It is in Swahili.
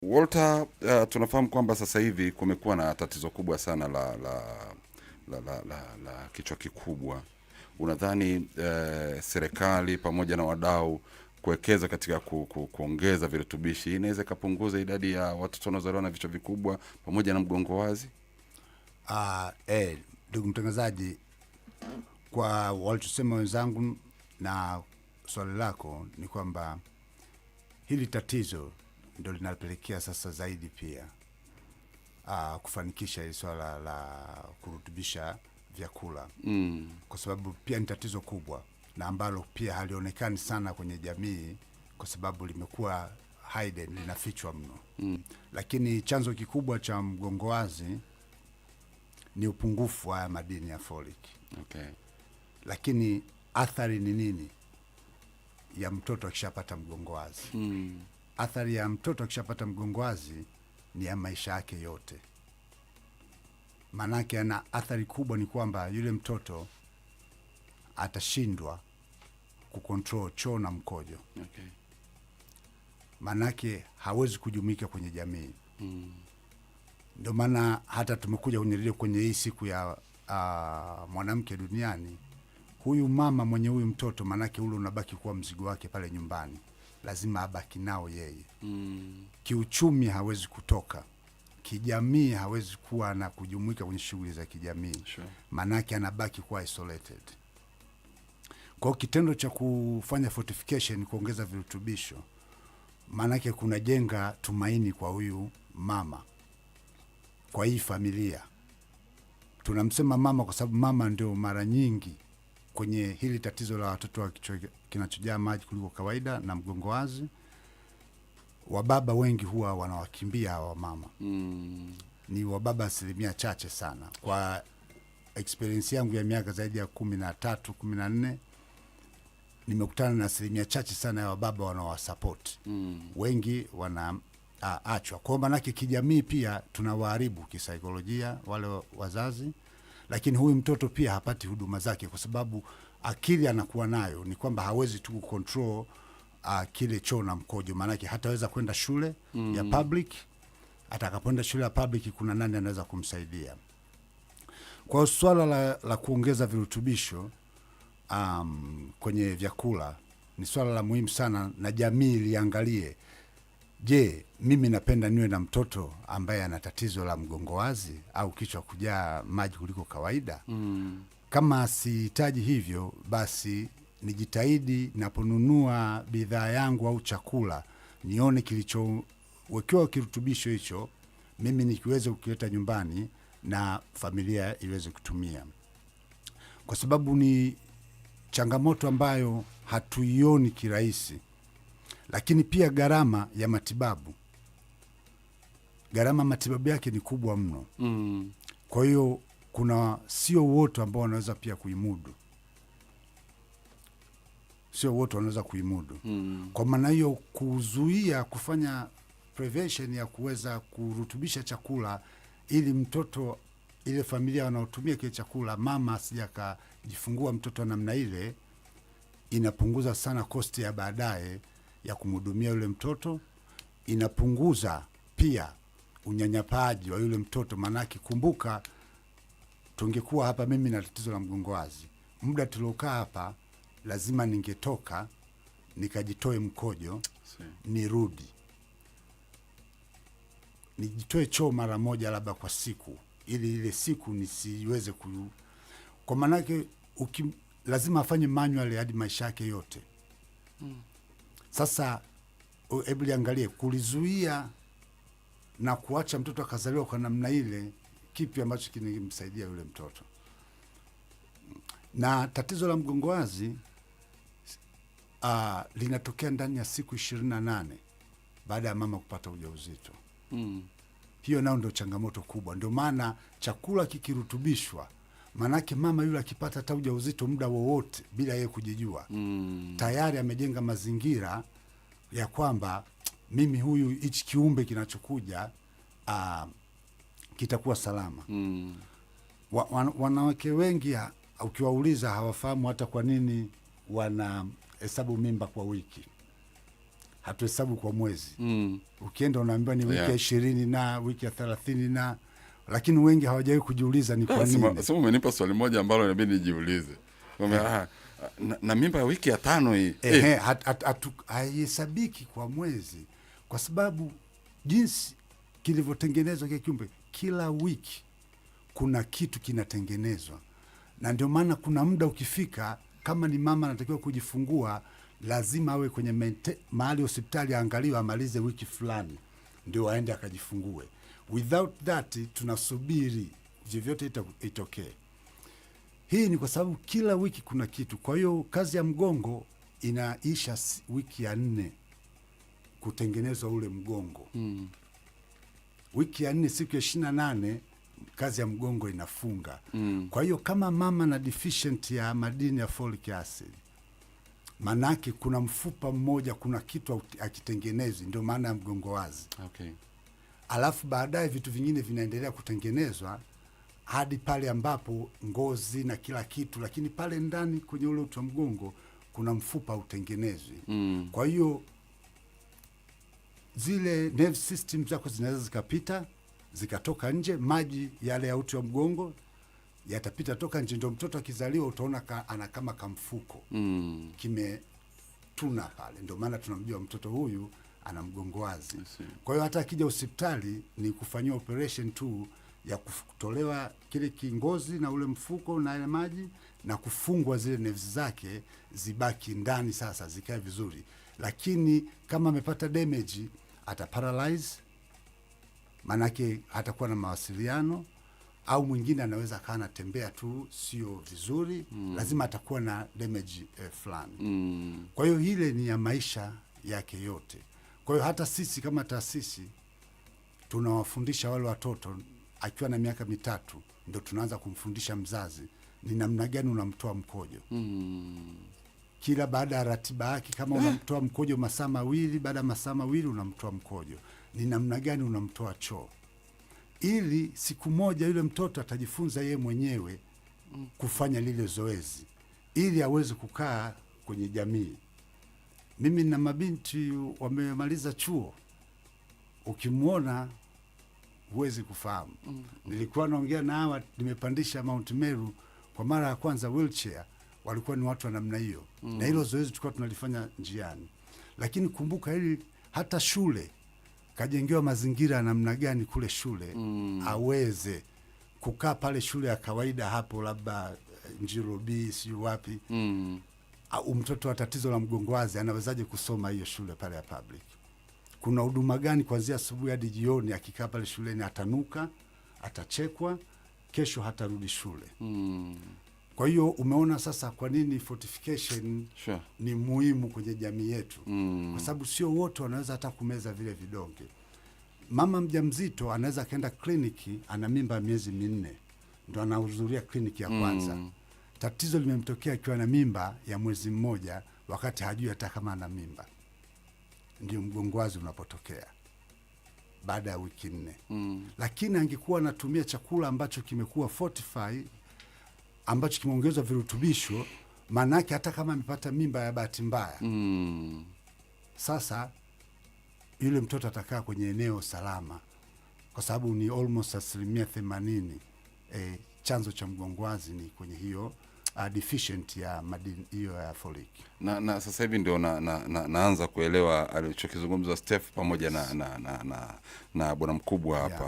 Walter, tunafahamu kwamba sasa hivi kumekuwa na tatizo kubwa sana la kichwa kikubwa. Unadhani serikali pamoja na wadau kuwekeza katika kuongeza virutubishi inaweza kupunguza idadi ya watoto wanaozaliwa na vichwa vikubwa pamoja na mgongo wazi? Ndugu mtangazaji, kwa walichosema wenzangu na swali lako ni kwamba hili tatizo ndio linapelekea sasa zaidi pia kufanikisha hili swala la kurutubisha vyakula kwa sababu pia ni tatizo kubwa na ambalo pia halionekani sana kwenye jamii kwa sababu limekuwa hidden, linafichwa mno. Lakini chanzo kikubwa cha mgongo wazi ni upungufu wa madini ya folic. Okay. Lakini athari ni nini ya mtoto akishapata mgongo wazi? Athari ya mtoto akishapata mgongo wazi ni ya maisha yake yote. Manake ana athari kubwa ni kwamba yule mtoto atashindwa kucontrol choo na mkojo. Okay. Manake hawezi kujumuika kwenye jamii. Ndio maana hata tumekuja kwenye hii siku ya mwanamke duniani. Huyu mama mwenye huyu mtoto, manake ule unabaki kuwa mzigo wake pale nyumbani. Lazima abaki nao yeye. Kiuchumi hawezi kutoka. Kijamii hawezi kuwa na kujumuika kwenye shughuli za kijamii. Sure. Manake anabaki kuwa isolated. Kwa kitendo cha kufanya fortification, kuongeza virutubisho, manake kuna jenga tumaini kwa huyu mama, kwa hii familia. Tunamsema mama kwa sababu mama ndio mara nyingi kwenye hili tatizo la watoto wa kichwa kinachojaa maji kuliko kawaida na mgongo wazi. Wababa wengi huwa wanawakimbia hawa mama. Ni wababa 1% chache sana. Kwa experience yangu ya miaka zaidi ya 13, 14, nimekutana na 1% chache sana ya wababa wanaowasupport. Wengi wanaachwa. Kwa maana yake kijamii pia tunawaharibu kisaikolojia wale wazazi. Lakini huyu mtoto pia hapati huduma zake kwa sababu akili anakuwa nayo ni kwamba hawezi tu control kile choo na mkojo. Maana yake hataweza kwenda shule ya public. Atakapoenda shule ya public kuna nani anaweza kumsaidia? Kwa swala la kuongeza virutubisho kwenye vyakula ni swala la muhimu sana na jamii liangalie. Je, mimi napenda niwe na mtoto ambaye ana tatizo la mgongo wazi au kichwa kujaa maji kuliko kawaida? Kama sihitaji hivyo, basi nijitahidi naponunua bidhaa yangu au chakula nione kilichowekewa kirutubisho hicho, mimi nikiweze kukileta nyumbani na familia iweze kutumia. Kwa sababu ni changamoto ambayo hatuioni kirahisi. Lakini pia gharama ya matibabu. Gharama matibabu yake ni kubwa mno. Kwa hiyo kuna sio wote ambao wanaweza pia kuimudu. Sio wote wanaweza kuimudu. Kwa maana hiyo kuzuia kufanya prevention ya kuweza kurutubisha chakula ili mtoto, ile familia wanaotumia kile chakula, mama asije akajifungua mtoto namna ile, inapunguza sana kosti ya baadaye ya kumhudumia yule mtoto. Inapunguza pia unyanyapaji wa yule mtoto. Manake kumbuka, tungekuwa hapa mimi na tatizo la mgongo wazi, muda tuliokaa hapa lazima ningetoka nikajitoe mkojo, nirudi nijitoe choo mara moja labda kwa siku, ili ile siku nisiweze kwa manake lazima afanye manual hadi maisha yake yote. Sasa hebu liangalie kulizuia na kuacha mtoto akazaliwa kwa namna ile, kipi ambacho kinamsaidia yule mtoto? Na tatizo la mgongo wazi linatokea ndani ya siku 28 baada ya mama kupata ujauzito. Hiyo nao ndio changamoto kubwa. Ndio maana chakula kikirutubishwa, manake mama yule akipata hata ujauzito muda wowote bila yeye kujijua, tayari amejenga mazingira ya kwamba mimi huyu hichi kiumbe kinachokuja kitakuwa salama. Wanawake wengi ukiwauliza hawafahamu hata kwa nini wana hesabu mimba kwa wiki. hatuhesabu kwa mwezi. Mm. Ukienda unaambiwa ni wiki ya Yeah. 20 na wiki ya 30 na, lakini wengi hawajawahi kujiuliza ni kwa nini. Sema umenipa swali moja ambalo inabidi nijiulize. Na mimba ya wiki ya 5 hii. Haihesabiki kwa mwezi, kwa sababu jinsi kilivyotengenezwa kile kiumbe, kila wiki kuna kitu kinatengenezwa, na ndio maana kuna muda ukifika, kama ni mama anatakiwa kujifungua, lazima awe kwenye mahali hospitali aangaliwe amalize wiki fulani ndio aende akajifungue. Without that tunasubiri vyovyote itokee. Hii ni kwa sababu kila wiki kuna kitu. Kwa hiyo kazi ya mgongo inaisha wiki ya 4 kutengenezwa ule mgongo. Wiki ya 4 siku ya 28 kazi ya mgongo inafunga. Kwa hiyo kama mama na deficient ya madini ya folic acid, manake kuna mfupa mmoja, kuna kitu akitengenezwi, ndio maana ya mgongo wazi. Okay. Alafu baadaye vitu vingine vinaendelea kutengenezwa hadi pale ambapo ngozi na kila kitu, lakini pale ndani kwenye ule uti wa mgongo kuna mfupa utengenezwi. Kwa hiyo zile nerve system zako zinaweza zikapita zikatoka nje, maji yale ya uti wa mgongo yatapita toka nje, ndio mtoto akizaliwa utaona ana kama kamfuko kimetuna pale, ndio maana tunamjua mtoto huyu ana mgongo wazi. Kwa hiyo hata akija hospitali ni kufanyiwa operation tu ya kutolewa kile kingozi na ule mfuko na ile maji na kufungwa zile nerves zake zibaki ndani, sasa zikae vizuri. Lakini kama amepata damage ata paralyze, manake hatakuwa na mawasiliano, au mwingine anaweza akawa anatembea tu sio vizuri, lazima atakuwa na damage fulani. Kwa hiyo ile ni ya maisha yake yote. Kwa hiyo hata sisi kama taasisi tunawafundisha wale watoto, akiwa na miaka 3 ndio tunaanza kumfundisha mzazi ni namna gani unamtoa mkojo. Kila baada ya ratiba yake, kama unamtoa mkojo masaa 2, baada ya masaa 2 unamtoa mkojo, ni namna gani unamtoa choo, ili siku moja yule mtoto atajifunza yeye mwenyewe kufanya lile zoezi, ili aweze kukaa kwenye jamii. Mimi na mabinti wamemaliza chuo, ukimwona huwezi kufahamu. Nilikuwa naongea na hawa, nimepandisha Mount Meru kwa mara ya kwanza wheelchair, walikuwa ni watu wa namna hiyo. Na hilo zoezi tulikuwa tunalifanya njiani. Lakini kumbuka hili, hata shule kajengewa mazingira ya namna gani kule shule, aweze kukaa pale shule ya kawaida hapo labda Njirobi siyo wapi, au mtoto wa tatizo la mgongo wazi anawezaje kusoma hiyo shule pale ya public? Kuna huduma gani kuanzia asubuhi hadi jioni? Akikaa pale shuleni atanuka, atachekwa, kesho hatarudi shule. Kwa hiyo umeona sasa kwa nini fortification ni muhimu kwenye jamii yetu. Kwa sababu sio wote wanaweza hata kumeza vile vidonge. Mama mjamzito anaweza kaenda kliniki, ana mimba ya miezi 4 ndio anahudhuria kliniki ya kwanza. Tatizo limemtokea akiwa na mimba ya mwezi 1 wakati hajui hata kama ana mimba. Ndio mgongo wazi unapotokea baada ya wiki 4. Lakini angekuwa anatumia chakula ambacho kimekuwa fortified, ambacho kimeongezwa virutubisho, manake hata kama amepata mimba ya bahati mbaya, sasa yule mtoto atakaa kwenye eneo salama, kwa sababu ni almost 80% chanzo cha mgongo wazi ni kwenye hiyo deficient ya madini hiyo ya folic. Na sasa hivi ndio naanza kuelewa alichokizungumza Steph pamoja na bwana mkubwa hapa.